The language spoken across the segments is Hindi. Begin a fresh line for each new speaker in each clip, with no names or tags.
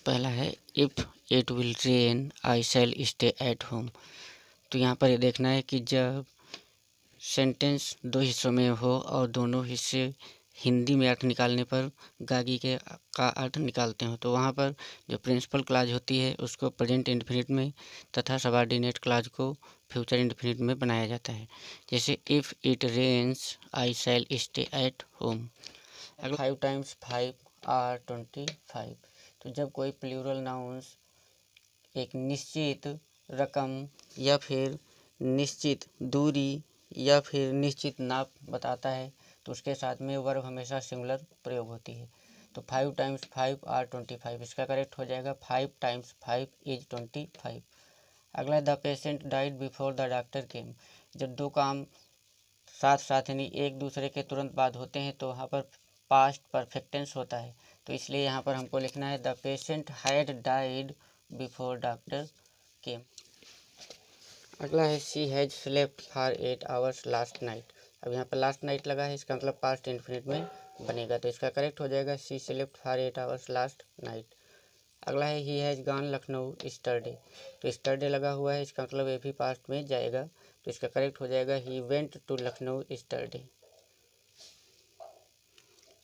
पहला है if it will rain I shall stay at home. तो यहाँ पर ये देखना है कि जब सेंटेंस दो हिस्सों में हो और दोनों हिस्से हिंदी में अर्थ निकालने पर गागी के का अर्थ निकालते हो, तो वहाँ पर जो प्रिंसिपल क्लॉज होती है उसको प्रेजेंट इंडेफिनिट में तथा सबऑर्डिनेट क्लॉज को फ्यूचर इंडेफिनिट में बनाया जाता है। जैसे if it rains I shall stay at home. अगला 5 टाइम्स 5 आर 25। तो जब कोई प्लूरल नाउंस एक निश्चित रकम या फिर निश्चित दूरी या फिर निश्चित नाप बताता है तो उसके साथ में वर्ब हमेशा सिंगुलर प्रयोग होती है। तो 5 टाइम्स 5 आर 25, इसका करेक्ट हो जाएगा 5 टाइम्स 5 इज 25। अगला the patient died before the doctor केम। जब दो काम साथ साथ यानी एक दूसरे के तुरंत बाद होते हैं तो वहाँ पर पास्ट परफेक्ट टेंस होता है, तो इसलिए यहाँ पर हमको लिखना है the patient had died before doctor केम। अगला है she has slept for 8 hours last night. अब यहाँ पर लास्ट नाइट लगा है, इसका मतलब पास्ट इंफिनिट में बनेगा, तो इसका करेक्ट हो जाएगा she slept for 8 hours last night. अगला है ही हैज़ गॉन लखनऊ स्टरडे। तो स्टरडे लगा हुआ है, इसका मतलब ये भी पास्ट में जाएगा, तो इसका करेक्ट हो जाएगा he went to Lucknow yesterday.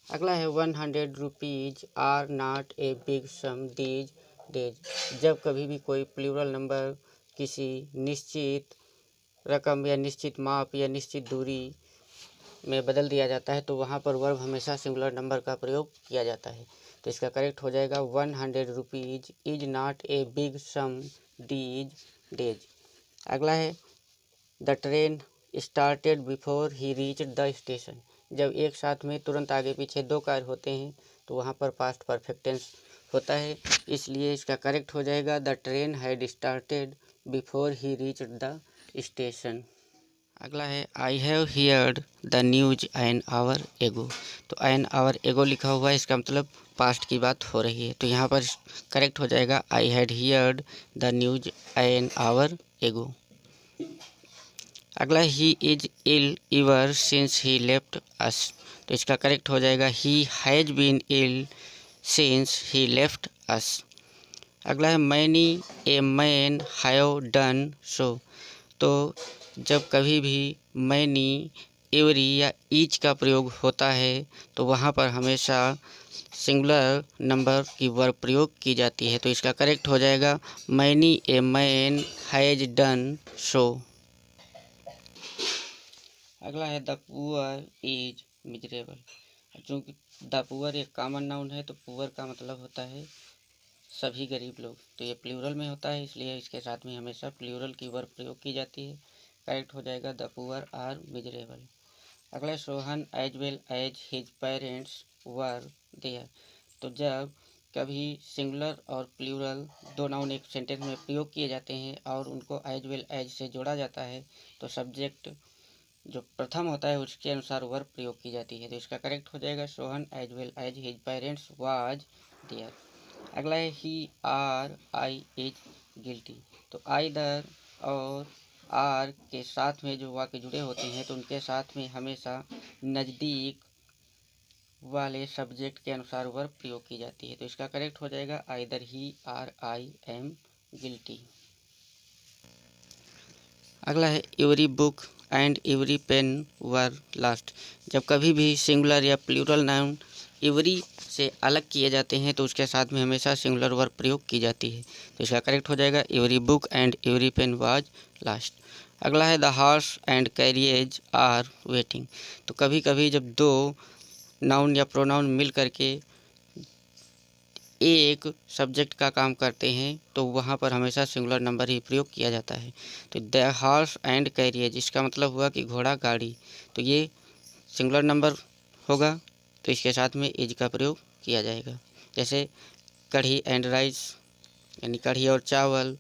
अगला है 100 rupees are not a big sum these days. जब कभी भी कोई प्लूरल नंबर किसी निश्चित रकम या निश्चित माप या निश्चित दूरी में बदल दिया जाता है तो वहाँ पर वर्ब हमेशा सिंगुलर नंबर का प्रयोग किया जाता है, तो इसका करेक्ट हो जाएगा 100 rupees is not a big sum these days. अगला है the train started before he reached the station. जब एक साथ में तुरंत आगे पीछे दो कार्य होते हैं तो वहाँ पर पास्ट परफेक्ट टेंस होता है, इसलिए इसका करेक्ट हो जाएगा the train had started before he reached the station. अगला है I have heard the news an hour एगो। तो एन आवर एगो लिखा हुआ है, इसका मतलब पास्ट की बात हो रही है, तो यहाँ पर करेक्ट हो जाएगा I had heard the news an hour ago. अगला he is ill ever since he left us. तो इसका करेक्ट हो जाएगा he has been ill since he left us. अगला है many a man have done so. तो जब कभी भी मैनी एवरी या ईच का प्रयोग होता है तो वहाँ पर हमेशा सिंगुलर नंबर की वर्ब प्रयोग की जाती है, तो इसका करेक्ट हो जाएगा many a man has done so. अगला है द पुअर इज मिजरेबल। चूँकि द पुअर एक कॉमन नाउन है तो पुअर का मतलब होता है सभी गरीब लोग, तो ये प्लूरल में होता है इसलिए इसके साथ में हमेशा प्लूरल की वर्ब प्रयोग की जाती है, करेक्ट हो जाएगा द पुअर आर मिजरेबल। अगला Sohan as well as his parents were there. तो जब कभी सिंगुलर और प्लूरल दो नाउन एक सेंटेंस में प्रयोग किए जाते हैं और उनको एज वेल एज से जोड़ा जाता है तो सब्जेक्ट जो प्रथम होता है उसके अनुसार वर्ब प्रयोग की जाती है, तो इसका करेक्ट हो जाएगा Sohan as well as his parents was there. अगला है he or I is guilty. तो आइदर और आर के साथ में जो वाक्य जुड़े होते हैं तो उनके साथ में हमेशा नज़दीक वाले सब्जेक्ट के अनुसार वर्ब प्रयोग की जाती है, तो इसका करेक्ट हो जाएगा either he or I am guilty. अगला है every book and every pen were lost. जब कभी भी सिंगुलर या प्लूरल नाउन एवरी से अलग किए जाते हैं तो उसके साथ में हमेशा सिंगुलर वर्ब प्रयोग की जाती है, तो इसका करेक्ट हो जाएगा every book and every pen was last. अगला है the horse and carriage are waiting. तो कभी कभी जब दो नाउन या प्रोनाउन मिल करके एक सब्जेक्ट का काम करते हैं तो वहाँ पर हमेशा सिंगुलर नंबर ही प्रयोग किया जाता है, तो द हॉर्स एंड कैरियज इसका मतलब हुआ कि घोड़ा गाड़ी, तो ये सिंगुलर नंबर होगा तो इसके साथ में एज का प्रयोग किया जाएगा। जैसे कढ़ी एंड राइस यानी कढ़ी और चावल,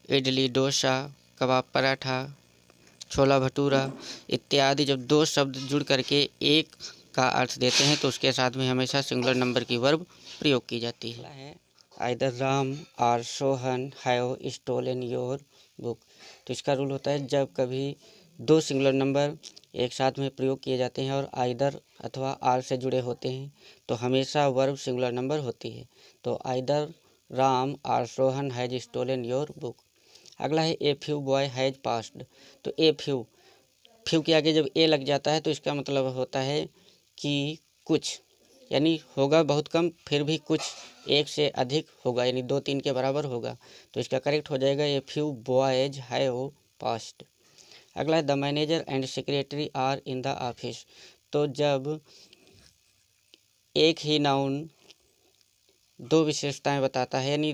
इडली डोसा, कबाब पराठा, छोला भटूरा इत्यादि जब दो शब्द जुड़ करके एक का अर्थ देते हैं तो उसके साथ में हमेशा सिंगुलर नंबर की वर्ब प्रयोग की जाती है। आइदर राम और Sohan have stolen your book. तो इसका रूल होता है जब कभी दो सिंगुलर नंबर एक साथ में प्रयोग किए जाते हैं और आइदर अथवा आर से जुड़े होते हैं तो हमेशा वर्ब सिंगुलर नंबर होती है, तो आइदर राम और Sohan has stolen your book. अगला है a few boy has passed. तो ए फ्यू, फ्यू के आगे जब ए लग जाता है तो इसका मतलब होता है कि कुछ, यानी होगा बहुत कम, फिर भी कुछ एक से अधिक होगा, यानी 2-3 के बराबर होगा। तो इसका करेक्ट हो जाएगा a few boys have passed. अगला है the manager and secretary are in the office. तो जब एक ही नाउन दो विशेषताएं बताता है, यानी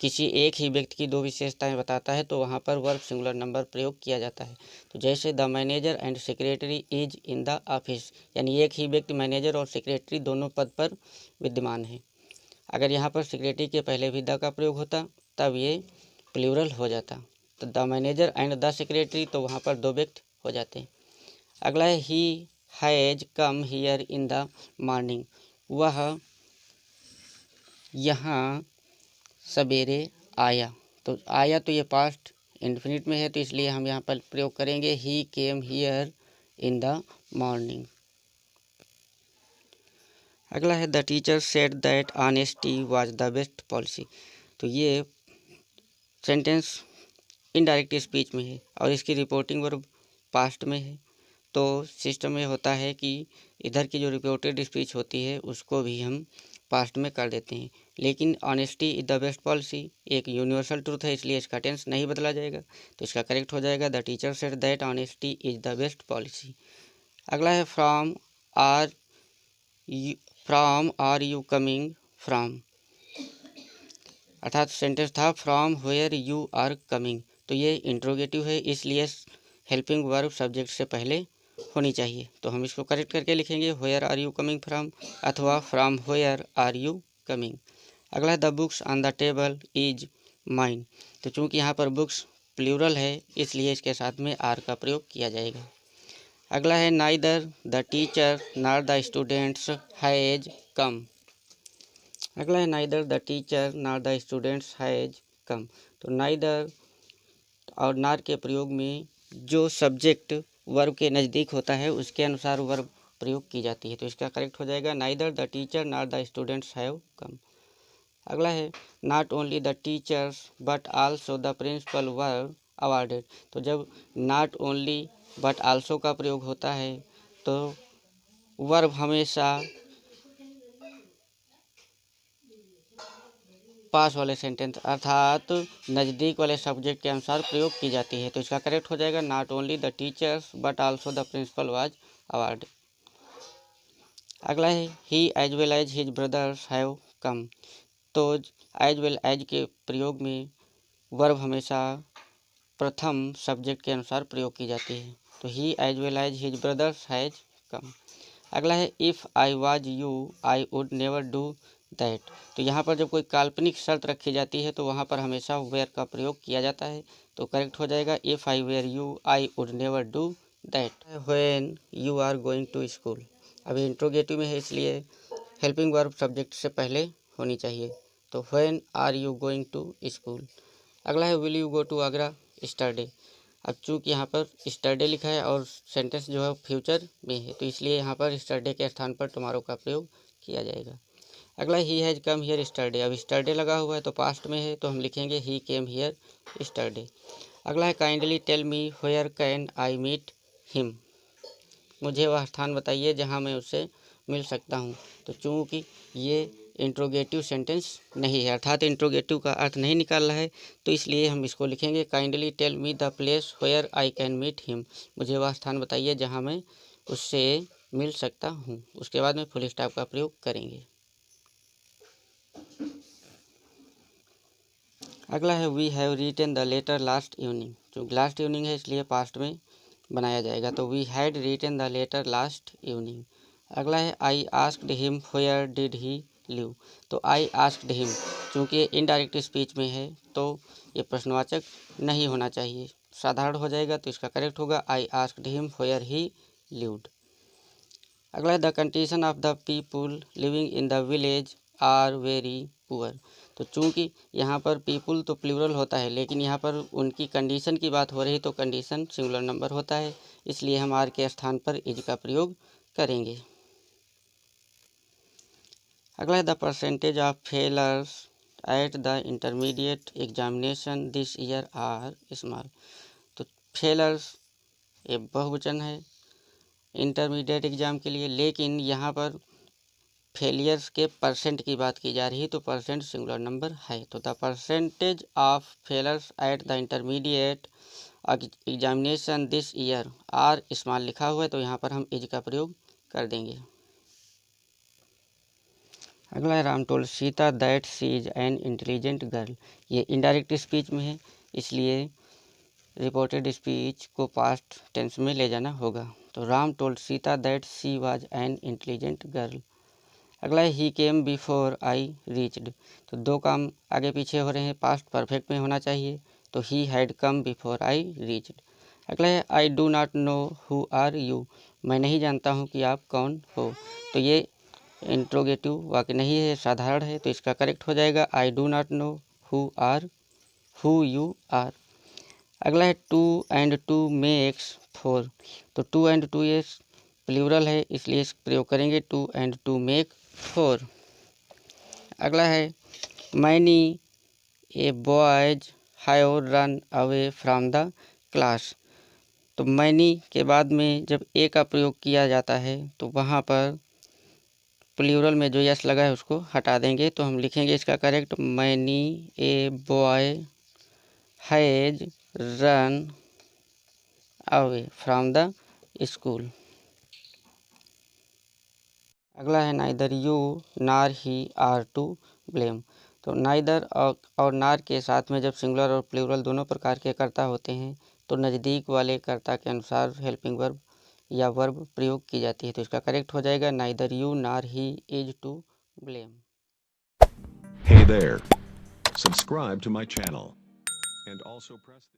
किसी एक ही व्यक्ति की दो विशेषताएं बताता है, तो वहाँ पर वर्ब सिंगुलर नंबर प्रयोग किया जाता है। तो जैसे the manager and secretary is in the office, यानी एक ही व्यक्ति मैनेजर और सेक्रेटरी दोनों पद पर विद्यमान है। अगर यहाँ पर सेक्रेटरी के पहले भी द का प्रयोग होता तब ये प्लूरल हो जाता। तो the manager and the secretary, तो वहाँ पर दो व्यक्ति हो जाते। अगला है he has come here in the morning. वह यहाँ सवेरे आया। तो आया तो ये पास्ट इंडेफिनिट में है, तो इसलिए हम यहाँ पर प्रयोग करेंगे he came here in the morning. अगला है the teacher said that honesty was the best policy. तो ये सेंटेंस इनडायरेक्ट स्पीच में है और इसकी रिपोर्टिंग वर्ब पास्ट में है। तो सिस्टम में होता है कि इधर की जो रिपोर्टेड स्पीच होती है उसको भी हम पास्ट में कर देते हैं, लेकिन honesty is the best policy एक यूनिवर्सल ट्रूथ है, इसलिए इसका टेंस नहीं बदला जाएगा। तो इसका करेक्ट हो जाएगा the teacher said that honesty is the best policy. अगला है from are you coming from, अर्थात सेंटेंस था from where you are coming. तो ये इंट्रोगेटिव है, इसलिए हेल्पिंग वर्ब सब्जेक्ट से पहले होनी चाहिए। तो हम इसको करेक्ट करके लिखेंगे where are you coming from अथवा from where are you coming. अगला है the books on the table is mine. तो चूंकि यहाँ पर बुक्स प्लूरल है इसलिए इसके साथ में आर का प्रयोग किया जाएगा। अगला है neither the teacher nor the students has come. अगला है neither the teacher nor the students has come. तो नाइदर और नार के प्रयोग में जो सब्जेक्ट वर्ब के नज़दीक होता है उसके अनुसार वर्ब प्रयोग की जाती है। तो इसका करेक्ट हो जाएगा neither the teacher nor the students have come. अगला है not only the teachers but also the principal were awarded. तो जब नॉट ओनली बट आल्सो का प्रयोग होता है तो वर्ब हमेशा पास वाले सेंटेंस अर्थात नज़दीक वाले सब्जेक्ट के अनुसार प्रयोग की जाती है। तो इसका करेक्ट हो जाएगा not only the teachers but also the principal was award. अगला है he as well as his brothers have come. तो एज वेल एज के प्रयोग में वर्ब हमेशा प्रथम सब्जेक्ट के अनुसार प्रयोग की जाती है। तो he as well as his brothers has come. अगला है if I was you I would never do that. तो यहाँ पर जब कोई काल्पनिक शर्त रखी जाती है तो वहाँ पर हमेशा वेयर का प्रयोग किया जाता है। तो करेक्ट हो जाएगा if I were you I would never do that. When you are going to school, अभी इंट्रोगेटिव में है इसलिए हेल्पिंग वर्ब सब्जेक्ट से पहले होनी चाहिए। तो when are you going to school. अगला है will you go to Agra yesterday. अब चूँकि यहाँ पर स्टरडे लिखा है और सेंटेंस जो है फ्यूचर में है तो इसलिए यहाँ पर स्टरडे के स्थान पर टुमारो का प्रयोग किया जाएगा। अगला ही हैज कम हियर स्टरडे। अब स्टरडे लगा हुआ है तो पास्ट में है तो हम लिखेंगे ही केम हियर स्टरडे। अगला है kindly tell me where can I meet him. मुझे वह स्थान बताइए जहाँ मैं उससे मिल सकता हूँ। तो चूँकि ये इंट्रोगेटिव सेंटेंस नहीं है अर्थात इंट्रोगेटिव का अर्थ नहीं निकाल रहा है तो इसलिए हम इसको लिखेंगे kindly tell me the place where I can meet him. मुझे वह स्थान बताइए जहाँ मैं उससे मिल सकता हूँ। उसके बाद में फुल स्टॉप का प्रयोग करेंगे। अगला है we have written the letter last evening. जो लास्ट इवनिंग है इसलिए पास्ट में बनाया जाएगा। तो we had written the letter last evening. अगला है I asked him where did he live. तो आई आस्क्ड हिम चूँकि इनडायरेक्ट स्पीच में है तो ये प्रश्नवाचक नहीं होना चाहिए, साधारण हो जाएगा। तो इसका करेक्ट होगा I asked him where he lived. अगला है the condition of the people living in the village are very poor. तो चूँकि यहाँ पर पीपुल तो प्लूरल होता है लेकिन यहाँ पर उनकी कंडीशन की बात हो रही तो कंडीशन सिंगुलर नंबर होता है, इसलिए हम आर के स्थान पर इज का प्रयोग करेंगे। अगला है the percentage of failures at the intermediate examination this year are small। तो फेलर्स ये बहुवचन है इंटरमीडिएट एग्ज़ाम के लिए, लेकिन यहाँ पर फेलियर्स के परसेंट की बात की जा रही है, तो परसेंट सिंगुलर नंबर है। तो the percentage of failures at the intermediate examination this year are small लिखा हुआ है, तो यहाँ पर हम इज का प्रयोग कर देंगे। अगला है Ram told Sita that she is an intelligent girl. ये इनडायरेक्ट स्पीच में है, इसलिए रिपोर्टेड स्पीच को पास्ट टेंस में ले जाना होगा। तो Ram told Sita that she was an intelligent girl. अगला है ही केम बिफोर आई रीच्ड। तो दो काम आगे पीछे हो रहे हैं, पास्ट परफेक्ट में होना चाहिए, तो he had come before I reached. अगला है I do not know who are you. मैं नहीं जानता हूँ कि आप कौन हो। तो ये इंट्रोगेटिव वाक्य नहीं है, साधारण है, तो इसका करेक्ट हो जाएगा I do not know who you are. अगला है two and two makes four. तो टू एंड टू ये प्लूरल है, इसलिए इस प्रयोग करेंगे two and two make four. अगला है many a boys have run away from the class. तो मैनी के बाद में जब ए का प्रयोग किया जाता है तो वहाँ पर प्लूरल में जो यस लगा है उसको हटा देंगे, तो हम लिखेंगे इसका correct many a boy has run away from the school. अगला है neither you nor he are to blame. तो नाइदर और नार के साथ में जब सिंगुलर और प्लूरल दोनों प्रकार के कर्ता होते हैं तो नज़दीक वाले कर्ता के अनुसार हेल्पिंग वर्ब या वर्ब प्रयोग की जाती है, तो इसका करेक्ट हो जाएगा neither you nor he is to blame.
Hey there. Subscribe to my channel and also press the